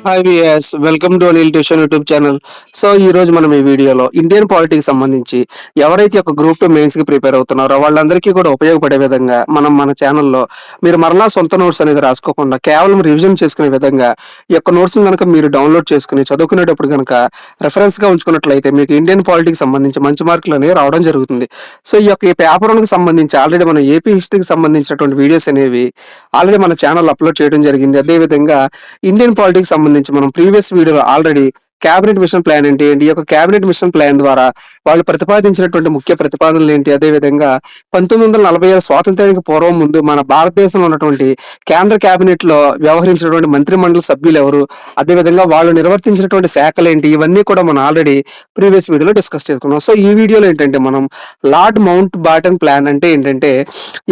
Hi VS welcome to Anil tuition YouTube channel. So ఈ రోజు మనం ఈ వీడియోలో ఇండియన్ పాలిటిక్స్ సంబంధించి ఎవరైతే ఒక గ్రూప్ టూ మెయిన్స్ కి ప్రిపేర్ అవుతున్నారో వాళ్ళందరికీ కూడా ఉపయోగపడే విధంగా మనం మన ఛానల్లో మీరు మరలా సొంత నోట్స్ అనేది రాసుకోకుండా కేవలం రివిజన్ చేసుకునే విధంగా ఈ యొక్క నోట్స్ కనుక మీరు డౌన్లోడ్ చేసుకుని చదువుకునేటప్పుడు కనుక రెఫరెన్స్ గా ఉంచుకున్నట్లయితే మీకు ఇండియన్ పాలిటిక్స్ సంబంధించి మంచి మార్కులు అనేవి రావడం జరుగుతుంది. సో ఈ పేపర్ కి సంబంధించి ఆల్రెడీ మనం ఏపీ హిస్టరీకి సంబంధించినటువంటి వీడియోస్ అనేవి ఆల్రెడీ మన ఛానల్ అప్లోడ్ చేయడం జరిగింది. అదేవిధంగా ఇండియన్ పాలిటిక్స్ సంబంధించి మనం ప్రీవియస్ వీడియోలో ఆల్రెడీ క్యాబినెట్ మిషన్ ప్లాన్ ఏంటి, ఈ యొక్క క్యాబినెట్ మిషన్ ప్లాన్ ద్వారా వాళ్ళు ప్రతిపాదించినటువంటి ముఖ్య ప్రతిపాదనలు ఏంటి, అదేవిధంగా 1947 స్వాతంత్ర్యానికి పూర్వం ముందు మన భారతదేశంలో ఉన్నటువంటి కేంద్ర క్యాబినెట్ లో వ్యవహరించినటువంటి మంత్రి మండలి సభ్యులు ఎవరు, అదేవిధంగా వాళ్ళు నిర్వర్తించినటువంటి శాఖలు ఏంటి, ఇవన్నీ కూడా మనం ఆల్రెడీ ప్రీవియస్ వీడియోలో డిస్కస్ చేసుకున్నాం. సో ఈ వీడియోలో ఏంటంటే మనం లార్డ్ మౌంట్ బాటన్ ప్లాన్ అంటే ఏంటంటే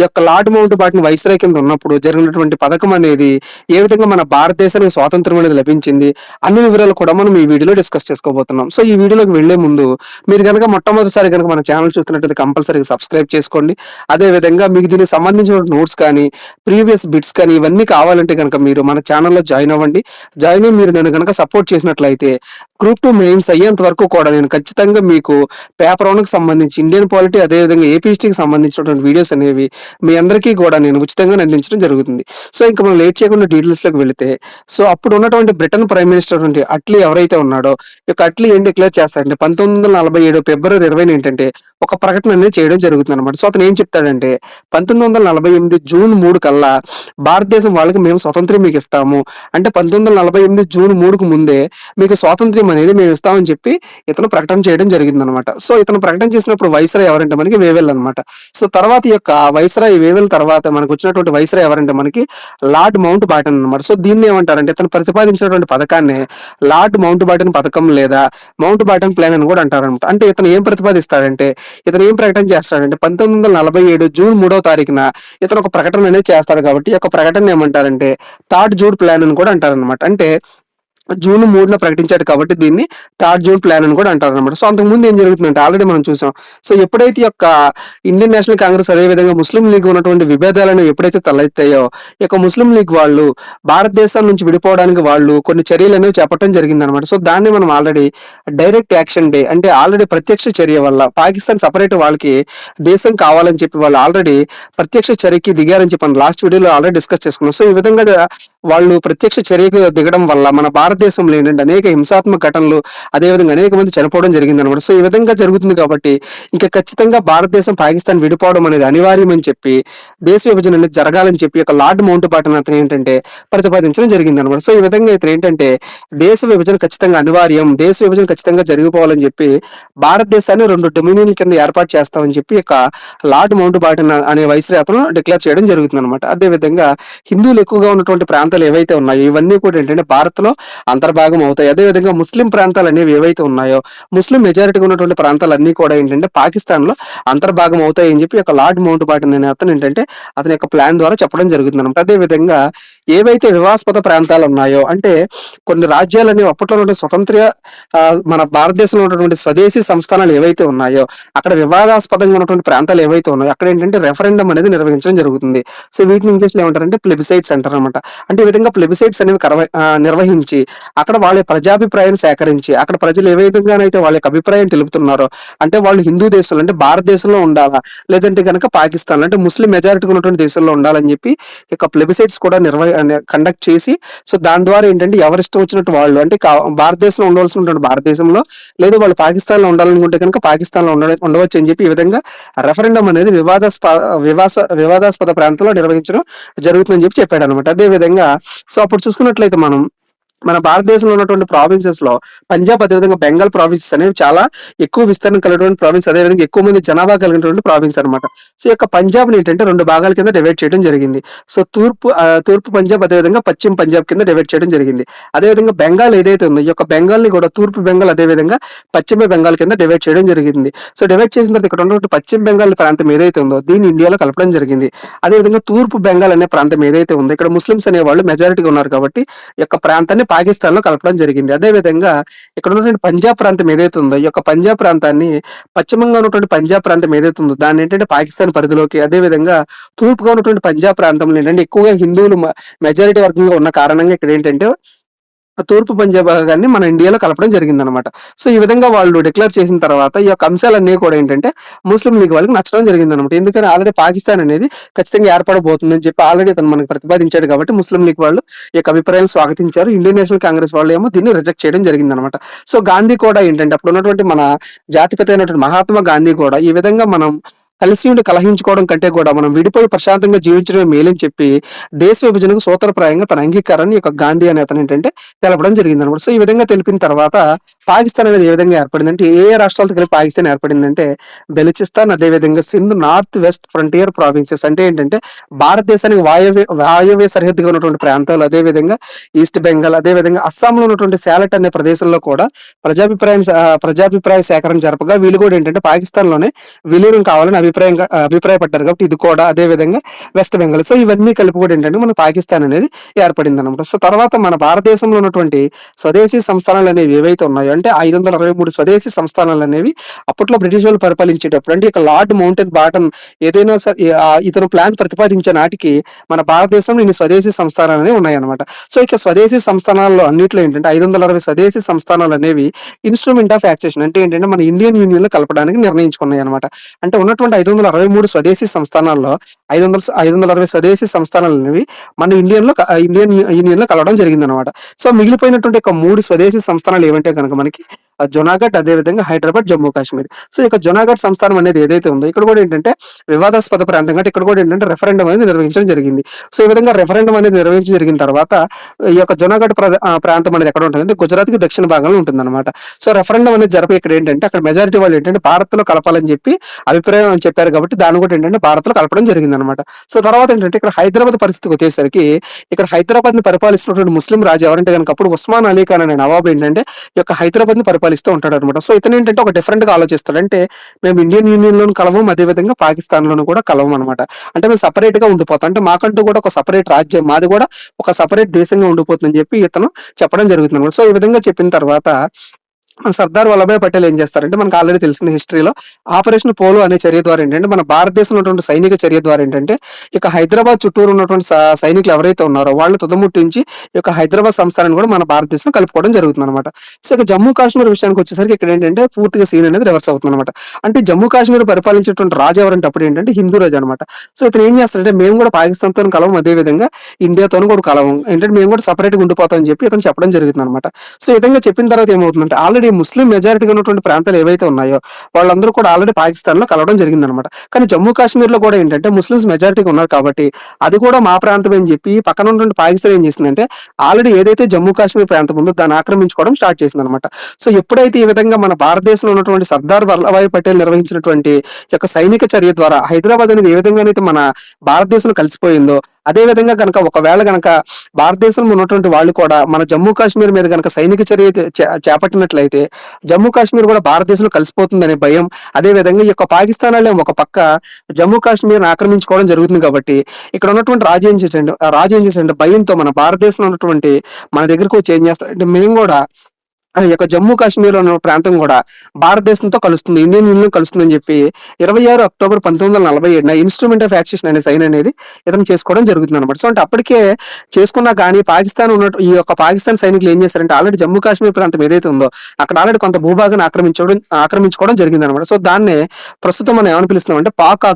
ఈ యొక్క లార్డ్ మౌంట్ బాటన్ వైస్రాయ్ కింద ఉన్నప్పుడు జరిగినటువంటి పథకం అనేది ఏ విధంగా మన భారతదేశానికి స్వాతంత్రం అనేది లభించింది అన్ని వివరాలు కూడా మనం ఈ వీడియోలో డిస్కస్ చేసుకోబోతున్నాం. సో ఈ వీడియోలోకి వెళ్లే ముందు మీరు కనుక మొట్టమొదటిసారి కనుక మన ఛానల్ చూస్తున్నట్లయితే కంపల్సరీగా సబ్స్క్రైబ్ చేసుకోండి. అదే విధంగా మీకు దీనికి సంబంధించిన నోట్స్ కానీ ప్రీవియస్ బిట్స్ కానీ ఇవన్నీ కావాలంటే కనుక మీరు మన ఛానల్లో జాయిన్ అవ్వండి. జాయిన్ అయ్యి మీరు నేను కనుక సపోర్ట్ చేసినట్లయితే గ్రూప్ టూ మెయిన్స్ అయ్యేంత వరకు కూడా నేను ఖచ్చితంగా మీకు పేపర్ వన్ కి సంబంధించి ఇండియన్ పాలిటీ అదేవిధంగా ఏపీ హిస్టరీకి సంబంధించినటువంటి వీడియోస్ అనేవి మీ అందరికీ కూడా నేను ఉచితంగా అందించడం జరుగుతుంది. సో ఇంకా మనం లేట్ చేయకుండా డీటెయిల్స్ లోకి వెళితే, సో అప్పుడు ఉన్నటువంటి బ్రిటన్ ప్రైమ్ మినిస్టర్ అట్లీ ఎవరైతే ఉన్నాడో ఈ అట్లీ ఏం డిక్లేర్ చేస్తాడంటే 1947 ఫిబ్రవరి 20 ఏంటంటే ఒక ప్రకటన అనేది చేయడం జరుగుతుంది అనమాట. సో అతను ఏం చెప్తాడంటే 1948 జూన్ 3 కల్లా భారతదేశం వాళ్ళకి మేము స్వతంత్రం మీకు ఇస్తాము, అంటే 1948 జూన్ 3కు ముందే మీకు స్వాతంత్ర్యం అనేది మేము ఇస్తామని చెప్పి ఇతను ప్రకటన చేయడం జరిగింది అనమాట. సో ఇతను ప్రకటన చేసినప్పుడు వైస్రాయ్ ఎవరంటే మనకి వేవెల్ అనమాట. సో తర్వాత ఈ యొక్క వైస్రాయ్ వేవెల్ తర్వాత మనకు వచ్చినటువంటి వైస్రాయ్ ఎవరంటే మనకి లార్డ్ మౌంట్ బాటన్ అనమాట. సో దీన్ని ఏమంటారంటే ఇతను ప్రతిపాదించినటువంటి పథకాన్ని లార్డ్ మౌంట్ బాటన్ పథకం లేదా మౌంట్ బాటన్ ప్లాన్ అని కూడా అంటారనమాట. అంటే ఇతను ఏం ప్రతిపాదిస్తాడంటే ఇతను ఏం ప్రకటన చేస్తాడంటే 1947 జూన్ 3వ తారీఖున ఇతను ఒక ప్రకటన అనేది చేస్తాడు. కాబట్టి ఈ యొక్క ప్రకటన ఏమంటారంటే థర్డ్ జూన్ ప్లాన్ అని కూడా అంటారనమాట. అంటే జూన్ 3న ప్రకటించాడు కాబట్టి దీన్ని థర్డ్ జూన్ ప్లాన్ అని కూడా అంటారు అనమాట. సో అంతకుముందు ఏం జరుగుతుందంటే ఆల్రెడీ మనం చూసాం. సో ఎప్పుడైతే ఈ యొక్క ఇండియన్ నేషనల్ కాంగ్రెస్ అదేవిధంగా ముస్లిం లీగ్ ఉన్నటువంటి విభేదాలను ఎప్పుడైతే తలెత్తాయో ఈ యొక్క ముస్లిం లీగ్ వాళ్ళు భారతదేశం నుంచి విడిపోవడానికి వాళ్ళు కొన్ని చర్యలు అనేవి చేపట్టడం జరిగింది అనమాట. సో దాన్ని మనం ఆల్రెడీ డైరెక్ట్ యాక్షన్ డే అంటే ఆల్రెడీ ప్రత్యక్ష చర్య వల్ల పాకిస్తాన్ సపరేట్ వాళ్ళకి దేశం కావాలని చెప్పి వాళ్ళు ఆల్రెడీ ప్రత్యక్ష చర్యకి దిగారని చెప్పి లాస్ట్ వీడియోలో ఆల్రెడీ డిస్కస్ చేసుకున్నాం. సో ఈ విధంగా వాళ్ళు ప్రత్యక్ష చర్యకు దిగడం వల్ల మన భారతదేశంలో ఏంటంటే అనేక హింసాత్మక ఘటనలు అదేవిధంగా అనేక మంది చనిపోవడం జరిగింది అనమాట. సో ఈ విధంగా జరుగుతుంది కాబట్టి ఇంకా ఖచ్చితంగా భారతదేశం పాకిస్తాన్ విడిపోవడం అనేది అనివార్యమని చెప్పి దేశ విభజన అనేది జరగాలని చెప్పి ఒక లార్డ్ మౌంట్ బాటన్ అతను ఏంటంటే ప్రతిపాదించడం జరిగింది అనమాట. సో ఈ విధంగా ఇతను ఏంటంటే దేశ విభజన ఖచ్చితంగా అనివార్యం, దేశ విభజన ఖచ్చితంగా జరిగిపోవాలని చెప్పి భారతదేశాన్ని 2 డొమినియన్ల కింద ఏర్పాటు చేస్తామని చెప్పి ఒక లార్డ్ మౌంట్ బాటన్ అనే వైస్రాయ్ అతను డిక్లేర్ చేయడం జరుగుతుంది అనమాట. అదేవిధంగా హిందువులు ఎక్కువగా ఉన్నటువంటి ప్రాంతాలు ఏవైతే ఉన్నాయో ఇవన్నీ కూడా ఏంటంటే భారత్ లో అంతర్భాగం అవుతాయి. అదేవిధంగా ముస్లిం ప్రాంతాలు అనేవి ఏవైతే ఉన్నాయో ముస్లిం మెజారిటీగా ఉన్నటువంటి ప్రాంతాలన్నీ కూడా ఏంటంటే పాకిస్తాన్ లో అంతర్భాగం అవుతాయి అని చెప్పి ఒక లార్డ్ మౌంట్ బాటన్ అనే అతను ఏంటంటే అతని యొక్క ప్లాన్ ద్వారా చెప్పడం జరుగుతుంది అనమాట. అదేవిధంగా ఏవైతే వివాదాస్పద ప్రాంతాలు ఉన్నాయో అంటే కొన్ని రాజ్యాలు అనేవి అప్పట్లో ఉన్న స్వతంత్ర మన భారతదేశంలో ఉన్నటువంటి స్వదేశీ సంస్థానాలు ఏవైతే ఉన్నాయో అక్కడ వివాదాస్పదంగా ఉన్నటువంటి ప్రాంతాలు ఏవైతే ఉన్నాయో అక్కడ ఏంటంటే రెఫరెండం అనేది నిర్వహించడం జరుగుతుంది. సో వీటిని ఇంగ్లీష్ లో ఏమంటారంటే ప్లెబిసైట్స్ అంటారు అనమాట. అంటే ఈ విధంగా ప్లెబిసైట్స్ అనేవి నిర్వహించి అక్కడ వాళ్ళ ప్రజాభిప్రాయాన్ని సేకరించి అక్కడ ప్రజలు ఏ విధంగానైతే వాళ్ళ యొక్క అభిప్రాయం తెలుపుతున్నారో అంటే వాళ్ళు హిందూ దేశంలో అంటే భారతదేశంలో ఉండాలా లేదంటే కనుక పాకిస్తాన్ అంటే ముస్లిం మెజారిటీ ఉన్నటువంటి దేశంలో ఉండాలని చెప్పి ఇక ప్లెబిసైట్స్ కూడా కండక్ట్ చేసి సో దాని ద్వారా ఏంటంటే ఎవరిష్టం వచ్చినట్టు వాళ్ళు అంటే భారతదేశంలో ఉండవలసినటువంటి భారతదేశంలో లేదు వాళ్ళు పాకిస్తాన్ లో ఉండాలనుకుంటే కనుక పాకిస్తాన్ లో ఉండవచ్చు అని చెప్పి ఈ విధంగా రెఫరెండం అనేది వివాదాస్పద ప్రాంతంలో నిర్వహించడం జరుగుతుందని చెప్పి చెప్పాడు అనమాట. అదే విధంగా సో అప్పుడు చూసుకున్నట్లయితే మనం మన భారతదేశంలో ఉన్నటువంటి ప్రావిన్సెస్ లో పంజాబ్ అదేవిధంగా బెంగాల్ ప్రావిన్సెస్ అనేవి చాలా ఎక్కువ విస్తరణ కలిగినటువంటి ప్రావిన్స్ అదేవిధంగా ఎక్కువ మంది జనాభా కలిగినటువంటి ప్రావిన్స్ అనమాట. సో ఈ యొక్క పంజాబ్ ని ఏంటంటే 2 భాగాల కింద డివైడ్ చేయడం జరిగింది. సో తూర్పు పంజాబ్ అదేవిధంగా పశ్చిమ పంజాబ్ కింద డివైడ్ చేయడం జరిగింది. అదేవిధంగా బెంగాల్ ఏదైతే ఉందో ఈ యొక్క బెంగాల్ ని కూడా తూర్పు బెంగాల్ అదేవిధంగా పశ్చిమ బెంగాల్ కింద డివైడ్ చేయడం జరిగింది. సో డివైడ్ చేసిన తర్వాత ఇక్కడ ఉన్నటువంటి పశ్చిమ బెంగాల్ ప్రాంతం ఏదైతే ఉందో దీన్ని ఇండియాలో కలపడం జరిగింది. అదేవిధంగా తూర్పు బెంగాల్ అనే ప్రాంతం ఏదైతే ఉందో ఇక్కడ ముస్లిమ్స్ అనే వాళ్ళు మెజారిటీగా ఉన్నారు కాబట్టి ఈ యొక్క ప్రాంతాన్ని పాకిస్తాన్ లో కలపడం జరిగింది. అదే విధంగా ఇక్కడ ఉన్నటువంటి పంజాబ్ ప్రాంతం ఏదైతే ఉందో ఈ యొక్క పంజాబ్ ప్రాంతాన్ని పశ్చిమంగా ఉన్నటువంటి పంజాబ్ ప్రాంతం ఏదైతే ఉందో దాన్ని ఏంటంటే పాకిస్తాన్ పరిధిలోకి అదే విధంగా తూర్పుగా ఉన్నటువంటి పంజాబ్ ప్రాంతంలో ఏంటంటే ఎక్కువగా హిందువులు మెజారిటీ వర్గంగా ఉన్న కారణంగా ఇక్కడ ఏంటంటే తూర్పు పంజాబ్ భాగాన్ని మన ఇండియాలో కలపడం జరిగిందనమాట. సో, ఈ విధంగా వాళ్ళు డిక్లేర్ చేసిన తర్వాత ఈ యొక్క అంశాలన్నీ కూడా ఏంటంటే ముస్లిం లీగ్ వాళ్ళకి నచ్చడం జరిగిందనమాట. ఎందుకని ఆల్రెడీ పాకిస్తాన్ అనేది ఖచ్చితంగా ఏర్పడబోతుందని చెప్పి ఆల్రెడీ అతను మనకు ప్రతిపాదించాడు కాబట్టి ముస్లిం లీగ్ వాళ్ళు ఈ యొక్క అభిప్రాయాలను స్వాగతించారు. ఇండియన్ నేషనల్ కాంగ్రెస్ వాళ్ళేమో దీన్ని రిజెక్ట్ చేయడం జరిగిందనమాట. సో, గాంధీ కూడా ఏంటంటే అప్పుడున్నటువంటి మన జాతిపిత అయినటువంటి మహాత్మా గాంధీ కూడా ఈ విధంగా మనం కలిసి ఉండి కలహించుకోవడం కంటే కూడా మనం విడిపోయి ప్రశాంతంగా జీవించడమే మేలని చెప్పి దేశ విభజనకు సూత్రప్రాయంగా తన అంగీకారాన్ని ఈ యొక్క గాంధీ అనే అతను ఏంటంటే తెలపడం జరిగిందనమాట. సో, ఈ విధంగా తెలిపిన తర్వాత పాకిస్తాన్ అనేది ఏ విధంగా ఏర్పడిందంటే ఏ ఏ రాష్ట్రాలతో కలిపి పాకిస్తాన్ ఏర్పడిందంటే బెలూచిస్తాన్, అదేవిధంగా Sindh, north west frontier provinces అంటే ఏంటంటే భారతదేశానికి వాయవ్య సరిహద్దుగా ఉన్నటువంటి ప్రాంతాలు, అదేవిధంగా ఈస్ట్ బెంగాల్, అదేవిధంగా అస్సాంలో ఉన్నటువంటి శాలట్ అనే ప్రదేశంలో కూడా ప్రజాభిప్రాయ సేకరణ జరపగా వీళ్ళు కూడా ఏంటంటే పాకిస్తాన్ లోనే విలీనం కావాలని అభిప్రాయపడ్డారు కాబట్టి ఇది కూడా అదే విధంగా వెస్ట్ బెంగాల్. సో, ఇవన్నీ కలిపి కూడా ఏంటంటే మన పాకిస్తాన్ అనేది ఏర్పడింది అనమాట. సో, తర్వాత మన భారతదేశంలో ఉన్నటువంటి స్వదేశీ సంస్థానాలు అనేవి ఏవైతే ఉన్నాయో అంటే 563 స్వదేశీ సంస్థానాలు అనేవి అప్పట్లో బ్రిటిష్ వాళ్ళు పరిపాలించేటప్పుడు అంటే ఇక లార్డ్ మౌంటెన్ బాటన్ ఏదైనా సరే ఇతను ప్లాన్ ప్రతిపాదించే నాటికి మన భారతదేశంలో ఇన్ని స్వదేశీ సంస్థానాలు అనేవి ఉన్నాయన్నమాట. సో, ఇక స్వదేశీ సంస్థానాల్లో అన్నిట్లో ఏంటంటే 560 స్వదేశీ సంస్థానాలు అనేవి ఇన్స్ట్రుమెంట్ ఆఫ్ యాక్సేషన్ అంటే ఏంటంటే మన ఇండియన్ యూనియన్ లో కలపడానికి నిర్ణయించుకున్నాయి అనమాట. అంటే ఉన్నటువంటి 563 స్వదేశీ సంస్థానాల్లో 560 స్వదేశీ సంస్థానాలు అనేవి మన ఇండియన్ యూనియన్ లో కలవడం జరిగిందనమాట. సో, మిగిలిపోయినటువంటి ఒక 3 స్వదేశీ సంస్థానాలు ఏమంటే కనుక మనకి జునాగఢ్, అదేవిధంగా హైదరాబాద్, జమ్మూ కాశ్మీర్. సో, ఇక జునాగఢ్ సంస్థానం అనేది ఏదైతే ఉందో ఇక్కడ కూడా ఏంటంటే వివాదాస్పద ప్రాంతం కాబట్టి ఇక్కడ కూడా ఏంటంటే రెఫరెండం అనేది నిర్వహించడం జరిగింది. సో, ఈ విధంగా రెఫరెండం అనేది నిర్వహించి జరిగిన తర్వాత ఈ యొక్క జునాగఢ్ ప్రాంతం అనేది ఎక్కడ ఉంటుందంటే గుజరాత్ కి దక్షిణ భాగంలో ఉంటుందన్నమాట. సో, రెఫరెండం అనేది జరిపి ఇక్కడ ఏంటంటే అక్కడ మెజారిటీ వాళ్ళు ఏంటంటే భారత్ లో కలపాలని చెప్పి అభిప్రాయం అని చెప్పారు కాబట్టి దాన్ని కూడా ఏంటంటే భారత్ లో కలపడం జరిగిందనమాట. సో, తర్వాత ఏంటంటే ఇక్కడ హైదరాబాద్ పరిస్థితికి వచ్చేసరికి ఇక్కడ హైదరాబాద్ ని పరిపాలిస్తున్నటువంటి ముస్లిం రాజు ఎవరంటే కనుక అప్పుడు ఉస్మాన్ అలీ ఖాన్ అనే నవాబు ఏంటంటే ఈ యొక్క హైదరాబాద్ ని పరిపాలిస్తూ ఉంటాడు అనమాట. సో, ఇతను ఏంటంటే ఒక డిఫరెంట్ గా ఆలోచిస్తాడు. అంటే మేము ఇండియన్ యూనియన్ లోను కలవం, అదేవిధంగా పాకిస్తాన్ లోను కూడా కలవం అనమాట. అంటే మేము సపరేట్ గా ఉండిపోతాం, అంటే మాకంటూ కూడా ఒక సపరేట్ రాజ్యం, మాది కూడా ఒక సపరేట్ దేశంగా ఉండిపోతుందని చెప్పి ఇతను చెప్పడం జరుగుతుంది అనమాట. సో, ఈ విధంగా చెప్పిన తర్వాత సర్దార్ వల్లభాయ్ పటేల్ ఏం చేస్తారంటే మనకు ఆల్రెడీ తెలిసింది హిస్టరీలో ఆపరేషన్ పోలో అనే చర్య ద్వారా ఏంటంటే మన భారతదేశంలో ఉన్నటువంటి సైనిక చర్య ద్వారా ఏంటంటే ఇక హైదరాబాద్ చుట్టూరు ఉన్నటువంటి సైనికులు ఎవరైతే ఉన్నారో వాళ్ళు తుదముట్టించి ఈ యొక్క హైదరాబాద్ సంస్థానాన్ని కూడా మన భారతదేశంలో కలుపుకోవడం జరుగుతుంది అనమాట. సో, ఇక జమ్మూ కాశ్మీర్ విషయానికి వచ్చేసరికి ఇక్కడ ఏంటంటే పూర్తిగా సీన్ అనేది రివర్స్ అవుతుంది అనమాట. అంటే జమ్మూ కాశ్మీర్ పరిపాలించేటువంటి రాజు ఎవరంటే అప్పుడు ఏంటంటే హిందూ రాజు అనమాట. సో, ఇతను ఏం చేస్తారంటే మేము కూడా పాకిస్తాన్తో కలవం, అదే విధంగా ఇండియాతో కూడా కలవం, ఏంటంటే మేము కూడా సపరేట్ గా ఉండిపోతాం అని చెప్పి ఇతను చెప్పడం జరుగుతుంది అనమాట. సో, ఈ విధంగా చెప్పిన తర్వాత ఏమవుతుందంటే ఆల్రెడీ ముస్లిం మెజారిటీగా ఉన్నటువంటి ప్రాంతాలు ఏవైతే ఉన్నాయో వాళ్ళందరూ కూడా ఆల్రెడీ పాకిస్తాన్ లో కలవడం జరిగిందనమాట. కానీ జమ్మూ కాశ్మీర్ లో కూడా ఏంటంటే ముస్లిమ్స్ మెజారిటీగా ఉన్నారు కాబట్టి అది కూడా మా ప్రాంతం అని చెప్పి పక్కన ఉన్నటువంటి పాకిస్తాన్ ఏం చేసిందంటే ఆల్రెడీ ఏదైతే జమ్మూ కాశ్మీర్ ప్రాంతం ఉందో దాన్ని ఆక్రమించుకోవడం స్టార్ట్ చేసింది అనమాట. సో, ఎప్పుడైతే ఈ విధంగా మన భారతదేశంలో ఉన్నటువంటి సర్దార్ వల్లభాయ్ పటేల్ నిర్వహించినటువంటి యొక్క సైనిక చర్య ద్వారా హైదరాబాద్ అనేది ఏ విధంగానైతే మన భారతదేశంలో కలిసిపోయిందో అదే విధంగా కనుక ఒకవేళ కనుక భారతదేశంలో ఉన్నటువంటి వాళ్ళు కూడా మన జమ్మూ కాశ్మీర్ మీద కనుక సైనిక చర్య చేపట్టినట్లయితే జమ్మూ కాశ్మీర్ కూడా భారతదేశంలో కలిసిపోతుందనే భయం, అదే విధంగా ఈ యొక్క పాకిస్తాన్ వాళ్ళే ఒక పక్క జమ్మూ కాశ్మీర్ ఆక్రమించుకోవడం జరుగుతుంది కాబట్టి ఇక్కడ ఉన్నటువంటి రాజు ఏం చేశాడంటే భయంతో మన భారతదేశంలో ఉన్నటువంటి మన దగ్గరకు వచ్చి ఏం చేస్తారంటే మేము కూడా ఈ యొక్క జమ్మూ కాశ్మీర్ అనే ప్రాంతం కూడా భారతదేశంతో కలుస్తుంది, ఇండియన్ యూనియన్ కలుస్తుందని చెప్పి 26 అక్టోబర్ 1947 ఇన్స్ట్రుమెంట్ ఆఫ్ యాక్సేషన్ అనే సైన్ అనేది ఇతను చేసుకోవడం జరుగుతుంది అనమాట. సో, అంటే అప్పటికే చేసుకున్నా కానీ పాకిస్తాన్ ఉన్నట్టు ఈ యొక్క పాకిస్తాన్ సైనికులు ఏం చేశారంటే ఆల్రెడీ జమ్మూ కాశ్మీర్ ప్రాంతం ఏదైతే ఉందో అక్కడ ఆల్రెడీ కొంత భూభాగాన్ని ఆక్రమించుకోవడం జరిగింది అనమాట. సో, దాన్నే ప్రస్తుతం మనం ఏమని పిలుస్తున్నాం అంటే పాక్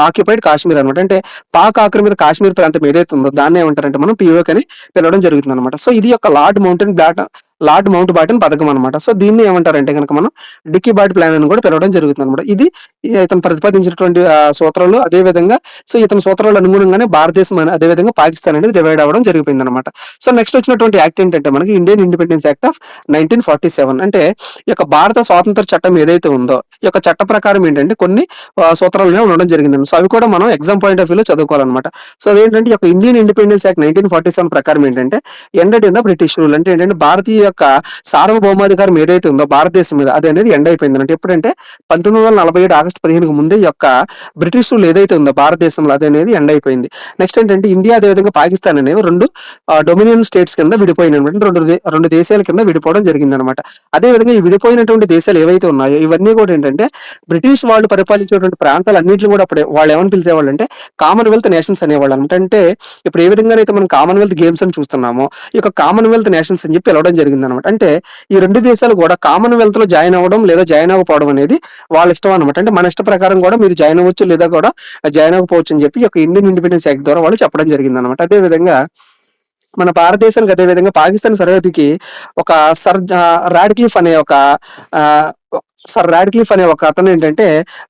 ఆక్యుపైడ్ కాశ్మీర్ అనమాట. అంటే పాక్ ఆక్రమిత కాశ్మీర్ ప్రాంతం ఏదైతే ఉందో దాన్ని ఏమంటారంటే మనం పిఓక్ అని పిలవడం జరుగుతుంది అనమాట. సో, ఇది యొక్క లార్డ్ మౌంట్ బాటన్ పథకం అనమాట. సో, దీన్ని ఏమంటారంటే కనుక మనం డిక్కీ బాట్ ప్లాన్ అని కూడా పిలవడం జరుగుతుంది అనమాట. ఇది ఇతను ప్రతిపాదించినటువంటి సూత్రాలు. అదే విధంగా సో, ఇతని సూత్రాలు అనుగుణంగానే భారతదేశం అదేవిధంగా పాకిస్తాన్ అనేది డివైడ్ అవ్వడం జరిగిపోయింది అనమాట. సో, నెక్స్ట్ వచ్చినటువంటి యాక్ట్ ఏంటంటే మనకి ఇండియన్ ఇండిపెండెన్స్ యాక్ట్ ఆఫ్ 1947 అంటే ఈ యొక్క భారత స్వాతంత్ర చట్టం ఏదైతే ఉందో ఈ యొక్క చట్ట ప్రకారం ఏంటంటే కొన్ని సూత్రాలు ఉండడం జరిగిందండి. సో, అవి కూడా మనం ఎగ్జామ్ పాయింట్ ఆఫ్ వ్యూలో చదువుకోవాలన్నమాట. సో, అదేంటంటే ఈ యొక్క ఇండియన్ ఇండిపెండెన్స్ యాక్ట్ 1947 ప్రకారం ఏంటంటే ended in the British rule అంటే ఏంటంటే భారతీయ యొక్క సార్వభౌమాధికారం ఏదైతే ఉందో భారతదేశం మీద అది అనేది ఎండ్ అయిపోయింది అంటే ఎప్పుడంటే 1947 ఆగస్టు 15కి ముందే ఈ యొక్క బ్రిటిష్ రూల్ ఏదైతే ఉందో భారతదేశంలో అది అనేది ఎండ్ అయిపోయింది. నెక్స్ట్ ఏంటంటే ఇండియా అదేవిధంగా పాకిస్తాన్ అనేవి రెండు డొమినియన్ స్టేట్స్ కింద విడిపోయినటువంటి రెండు దేశాల కింద విడిపోవడం జరిగింది అనమాట. అదేవిధంగా ఈ విడిపోయినటువంటి దేశాలు ఏవైతే ఉన్నాయో ఇవన్నీ కూడా ఏంటంటే బ్రిటిష్ వాళ్ళు పరిపాలించేటువంటి ప్రాంతాలు అన్నింటిని కూడా అప్పుడే వాళ్ళు ఏమని పిలిచేవాళ్ళు అంటే కామన్వెల్త్ నేషన్స్ అనేవాళ్ళు అనమాట. అంటే ఇప్పుడు ఏ విధంగా అయితే మనం కామన్వెల్త్ గేమ్స్ అని చూస్తున్నామో ఈ యొక్క కామన్వెల్త్ నేషన్స్ అని చెప్పి పిలవడం జరిగింది అనమాట. అంటే ఈ రెండు దేశాలు కూడా కామన్వెల్త్ లో జాయిన్ అవ్వడం లేదా జాయిన్ అవ్వకపోవడం అనేది వాళ్ళ ఇష్టం అనమాట. అంటే మన ఇష్ట ప్రకారం కూడా మీరు జాయిన్ అవ్వచ్చు లేదా కూడా జాయిన్ అవ్వకపోవచ్చు అని చెప్పి ఈ యొక్క ఇండియన్ ఇండిపెండెన్స్ యాక్ట్ ద్వారా వాళ్ళు చెప్పడం జరిగింది అనమాట. అదేవిధంగా మన భారతదేశానికి అదేవిధంగా పాకిస్తాన్ సరిహద్దుకి ఒక రాడ్క్లిఫ్ అనే ఒక ఆ, సర్ రాడ్క్లిఫ్ అనే ఒక అతను ఏంటంటే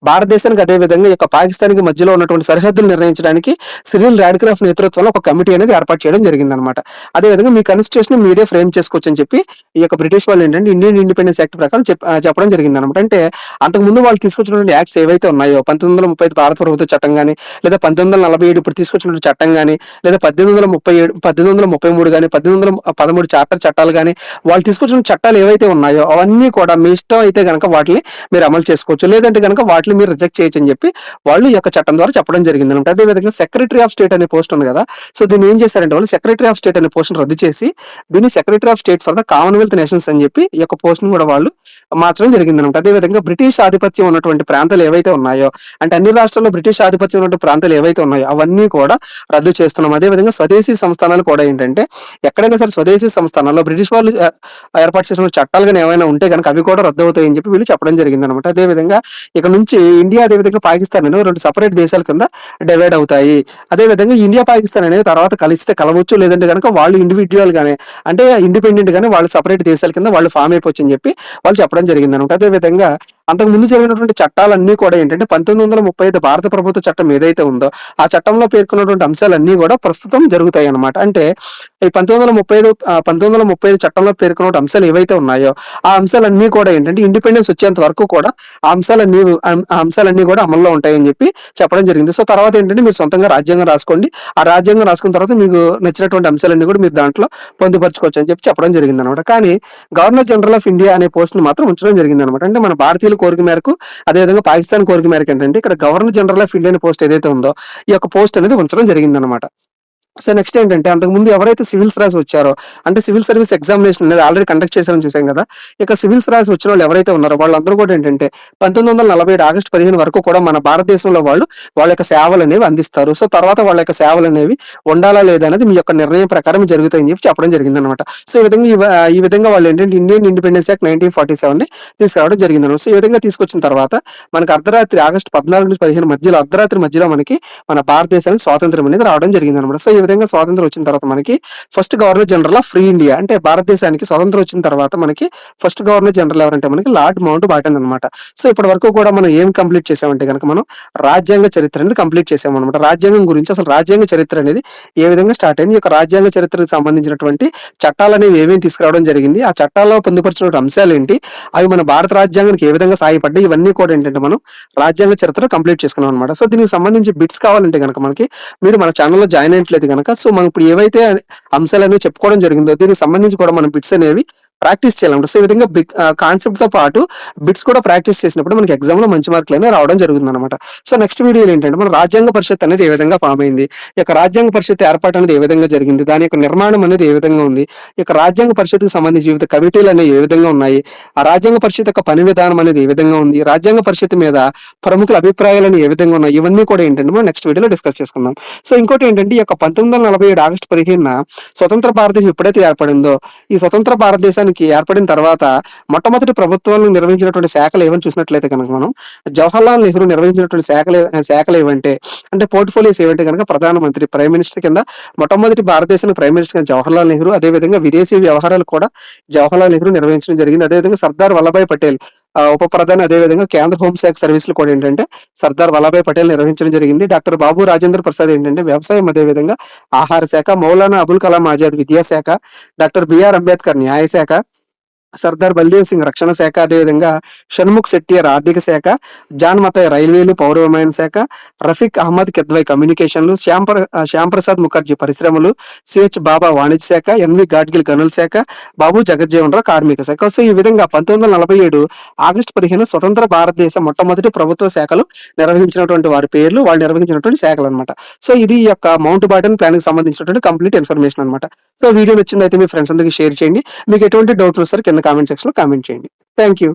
భారతదేశానికి అదే విధంగా ఈ యొక్క పాకిస్తాన్కి మధ్యలో ఉన్నటువంటి సరిహద్దులు నిర్ణయించడానికి సిరిల్ రాడ్క్లిఫ్ నేతృత్వంలో ఒక కమిటీ అనేది ఏర్పాటు చేయడం జరిగిందనమాట. అదేవిధంగా మీ కాన్స్టిట్యూషన్ మీదే ఫ్రేమ్ చేసుకోవచ్చు అని చెప్పి ఈ యొక్క బ్రిటిష్ వాళ్ళు ఏంటంటే ఇండియన్ ఇండిపెండెన్స్ యాక్ట్ ప్రకారం చెప్పడం జరిగింది అనమాట. అంటే అంతకుముందు వాళ్ళు తీసుకొచ్చినటువంటి యాక్ట్స్ ఏవైతే ఉన్నాయో 1935 భారత ప్రభుత్వ చట్టం కానీ లేదా 1947 ఇప్పుడు తీసుకొచ్చినటువంటి చట్టం కానీ లేదా 1837 1833 కానీ 1813 చార్టర్ చట్టాలు కానీ వాళ్ళు తీసుకొచ్చిన చట్టాలు ఏవైతే ఉన్నాయో అవన్నీ కూడా మీ ఇష్టం అయితే కనుక వాటిని మీరు అమలు చేసుకోవచ్చు, లేదంటే కనుక వాటిని మీరు రిజెక్ట్ చేయొచ్చు అని చెప్పి వాళ్ళు ఈ యొక్క చట్టం ద్వారా చెప్పడం జరిగింది అనమాట. అదేవిధంగా సెక్రటరీ ఆఫ్ స్టేట్ అనే పోస్ట్ ఉంది కదా, సో దీన్ని ఏం చేశారంటే వాళ్ళు సెక్రటరీ ఆఫ్ స్టేట్ అనే పోస్ట్ రద్దు చేసి దీన్ని secretary of state for the Commonwealth nations అని చెప్పి ఈ యొక్క పోస్ట్ కూడా వాళ్ళు మార్చడం జరిగింది అనమాట. అదేవిధంగా బ్రిటిష్ ఆధిపత్యం ఉన్నటువంటి ప్రాంతాలు ఏవైతే ఉన్నాయో అంటే అన్ని రాష్ట్రాల్లో బ్రిటిష్ ఆధిపత్యం ఉన్నటువంటి ప్రాంతాలు ఏవైతే ఉన్నాయో అవన్నీ కూడా రద్దు చేస్తున్నాం. అదేవిధంగా స్వదేశీ సంస్థానాలు కూడా ఏంటంటే ఎక్కడైనా సరే స్వదేశీ సంస్థానాల్లో బ్రిటిష్ వాళ్ళు ఏర్పాటు చేసిన చట్టాలు కానీ ఏమైనా ఉంటే కనుక అవి కూడా రద్దు అవుతాయి అని చెప్పి వీళ్ళు చెప్పడం జరిగింది అనమాట. అదేవిధంగా ఇక నుంచి ఇండియా అదేవిధంగా పాకిస్తాన్ అనేవి రెండు సపరేట్ దేశాల కింద డివైడ్ అవుతాయి. అదేవిధంగా ఇండియా పాకిస్తాన్ అనేవి తర్వాత కలిస్తే కలవచ్చు, లేదంటే కనుక వాళ్ళు ఇండివిజువల్ గానే అంటే ఇండిపెండెంట్ గానే వాళ్ళు సపరేట్ దేశాల కింద వాళ్ళు ఫామ్ అయిపోవచ్చు అని చెప్పి వాళ్ళు చెప్పడం జరిగింది అనమాట. అదేవిధంగా అంతకు ముందు జరిగినటువంటి చట్టాలన్నీ కూడా ఏంటంటే 1935 భారత ప్రభుత్వ చట్టం ఏదైతే ఉందో ఆ చట్టంలో పేర్కొన్నటువంటి అంశాలన్నీ కూడా ప్రస్తుతం జరుగుతాయి అనమాట. అంటే ఈ 1935 చట్టంలో పేర్కొన్న అంశాలు ఏవైతే ఉన్నాయో ఆ అంశాలన్నీ కూడా ఏంటంటే ఇండిపెండెన్స్ వచ్చేంత వరకు కూడా ఆ అంశాలన్నీ కూడా అమల్లో ఉంటాయని చెప్పి చెప్పడం జరిగింది. సో తర్వాత ఏంటంటే మీరు సొంతంగా రాజ్యాంగం రాసుకోండి, ఆ రాజ్యాంగం రాసుకున్న తర్వాత మీకు నచ్చినటువంటి అంశాలన్నీ కూడా మీరు దాంట్లో పొందుపరచుకోవచ్చు అని చెప్పి చెప్పడం జరిగింది అనమాట. కానీ గవర్నర్ జనరల్ ఆఫ్ ఇండియా అనే పోస్ట్ ని మాత్రం ఉంచడం జరిగింది అనమాట. అంటే మన భారతీయుల కోరిక మేరకు అదేవిధంగా పాకిస్తాన్ కోరిక మేరకు ఏంటంటే ఇక్కడ గవర్నర్ జనరల్ ఆఫ్ ఇండియా అనే పోస్ట్ ఏదైతే ఉందో ఈ యొక్క పోస్ట్ అనేది ఉంచడం జరిగింది అనమాట. సో నెక్స్ట్ ఏంటంటే అంతకుముందు ఎవరైతే సివిల్స్ రాసి వచ్చారో అంటే సివిల్ సర్వీస్ ఎగ్జామినేషన్ అనేది ఆల్రెడీ కండక్ట్ చేశారని చూసాం కదా, ఇక సివిల్స్ రాసి వచ్చిన వాళ్ళు ఎవరైతే ఉన్నారో వాళ్ళందరూ కూడా ఏంటంటే 1947 ఆగస్టు 15 వరకు కూడా మన భారతదేశంలో వాళ్ళ యొక్క సేవలు అనేవి అందిస్తారు. సో తర్వాత వాళ్ళ యొక్క సేవలు అనేవి ఉండాలా లేదా అనేది మీ యొక్క నిర్ణయం ప్రకారం జరుగుతాయని చెప్పి చెప్పడం జరిగింది అనమాట. సో ఈ విధంగా వాళ్ళు ఏంటంటే ఇండియన్ ఇండిపెండెన్స్ యాక్ట్ 1947 ని తీసుకురావడం జరిగింది అనమాట. సో ఈ విధంగా తీసుకొచ్చిన తర్వాత మనకి అర్ధరాత్రి ఆగస్టు 14 నుంచి 15 మధ్యలో అర్ధరాత్రి మధ్యలో మనకి మన భారతదేశానికి స్వాతంత్రం అనేది రావడం జరిగింది అనమాట. సో ఈ విధంగా స్వాతంత్రం వచ్చిన తర్వాత మనకి first governor general of free India అంటే భారతదేశానికి స్వాతంత్రం వచ్చిన తర్వాత మనకి ఫస్ట్ గవర్నర్ జనరల్ ఎవరంటే మనకి లార్డ్ మౌంట్ బాటన్ అనమాట. సో ఇప్పటి వరకు కూడా మనం ఏం కంప్లీట్ చేసామంటే కనుక మనం రాజ్యాంగ చరిత్ర అనేది కంప్లీట్ చేసాము అనమాట. రాజ్యాంగం గురించి అసలు రాజ్యాంగ చరిత్ర అనేది ఏ విధంగా స్టార్ట్ అయింది, ఈ యొక్క రాజ్యాంగ చరిత్రకు సంబంధించినటువంటి చట్టాలు అనేవి ఏమేమి తీసుకురావడం జరిగింది, ఆ చట్టాల్లో పొందుపరిచిన అంశాలు ఏంటి, అవి మన భారత రాజ్యాంగానికి ఏ విధంగా సహాయపడ్డాయి, ఇవన్నీ కూడా ఏంటంటే మనం రాజ్యాంగ చరిత్ర కంప్లీట్ చేసుకున్నాం అనమాట. సో దీనికి సంబంధించి బిట్స్ కావాలంటే కనుక మనకి మీరు మన ఛానల్లో జాయిన్ అయినట్లయితే కనుక సో మనం ఇప్పుడు ఏవైతే అంశాలు అనేవి చెప్పుకోవడం జరిగిందో దీనికి సంబంధించి కూడా మనం బిట్స్ అనేవి ప్రాక్టీస్ చేయాలన్నమాట. సో ఈ విధంగా కాన్సెప్ట్ తో పాటు బిట్స్ కూడా ప్రాక్టీస్ చేసినప్పుడు మనకి ఎగ్జామ్ లో మంచి మార్కులు అనేవి రావడం జరుగుతుంది అనమాట. సో నెక్స్ట్ వీడియోలో ఏంటంటే మన రాజ్యాంగ పరిషత్ అనేది ఏ విధంగా ఫామ్ అయింది, ఈ యొక్క రాజ్యాంగ పరిషత్ ఏర్పాటు అనేది ఏ విధంగా జరిగింది, దాని యొక్క నిర్మాణం అనేది ఏ విధంగా ఉంది, ఈ యొక్క రాజ్యాంగ పరిషత్కి సంబంధించి వివిధ కమిటీలు అనేవి ఏ విధంగా ఉన్నాయి, ఆ రాజ్యాంగ పరిషత్ యొక్క పని విధానం అనేది ఏ విధంగా ఉంది, రాజ్యాంగ పరిషత్ మీద ప్రముఖుల అభిప్రాయాలను ఏ విధంగా ఉన్నాయి, ఇవన్నీ కూడా ఏంటంటే మనం నెక్స్ట్ వీడియోలో డిస్కస్ చేసుకుందాం. సో ఇంకోటి ఏంటంటే ఈ యొక్క 1947 ఆగస్టు 15 స్వతంత్ర భారతదేశం ఎప్పుడైతే ఏర్పడిందో ఈ స్వతంత్ర భారతదేశానికి ఏర్పడిన తర్వాత మొట్టమొదటి ప్రభుత్వాలను నిర్వహించినటువంటి శాఖలు ఏమని చూసినట్లయితే కనుక మనం జవహర్లాల్ నెహ్రూ నిర్వహించినటువంటి శాఖలు ఏవంటే అంటే పోర్ట్ఫోలియోస్ ఏవంటే కనుక ప్రధానమంత్రి ప్రైమ్ మినిస్టర్ కింద మొట్టమొదటి భారతదేశానికి ప్రైమ్ మినిస్టర్ కింద జవహర్లాల్ నెహ్రూ, అదేవిధంగా విదేశీ వ్యవహారాలు కూడా జవహర్లాల్ నెహ్రూ నిర్వహించడం జరిగింది. అదేవిధంగా సర్దార్ వల్లభాయ్ పటేల్ ఉప ప్రధాని, అదేవిధంగా కేంద్ర హోంశాఖ సర్వీసులు కూడా ఏంటంటే సర్దార్ వల్లభాయ్ పటేల్ నిర్వహించడం జరిగింది. డాక్టర్ బాబు రాజేంద్ర ప్రసాద్ ఏంటంటే వ్యవసాయం, అదేవిధంగా ఆహార శాఖ, మౌలానా అబుల్ కలాం ఆజాద్ విద్యాశాఖ, డాక్టర్ బిఆర్ అంబేద్కర్ న్యాయశాఖ, సర్దార్ బల్దేవ్ సింగ్ రక్షణ శాఖ, అదేవిధంగా షణ్ముఖ్ శెట్టియర్ ఆర్థిక శాఖ, జాన్ మతాయ్ రైల్వేలు, పౌర విమానయాన శాఖ, రఫీక్ అహ్మద్ కిద్వై కమ్యూనికేషన్లు, శ్యామ్ ప్రసాద్ ముఖర్జీ పరిశ్రమలు, సిహెచ్ బాబా వాణిజ్య శాఖ, ఎన్వి గాడ్గిల్ గనుల శాఖ, బాబు జగజ్జీవన్ రావు కార్మిక శాఖ. సో ఈ విధంగా 1947 ఆగస్టు 15 స్వతంత్ర భారతదేశ మొట్టమొదటి ప్రభుత్వ శాఖలు నిర్వహించినటువంటి వారి పేర్లు, వాళ్ళు నిర్వహించినటువంటి శాఖలు అనమాట. సో ఇది ఈ యొక్క మౌంట్ బాటన్ ప్లాన్ కి సంబంధించినటువంటి కంప్లీట్ ఇన్ఫర్మేషన్ అనమాట. సో వీడియో నచ్చిందైతే మీ ఫ్రెండ్స్ అందరికీ షేర్ చేయండి. మీకు ఎటువంటి డౌట్లు వస్తారు కింద కామెంట్ సెక్షన్ లో కామెంట్ చేయండి. Thank you.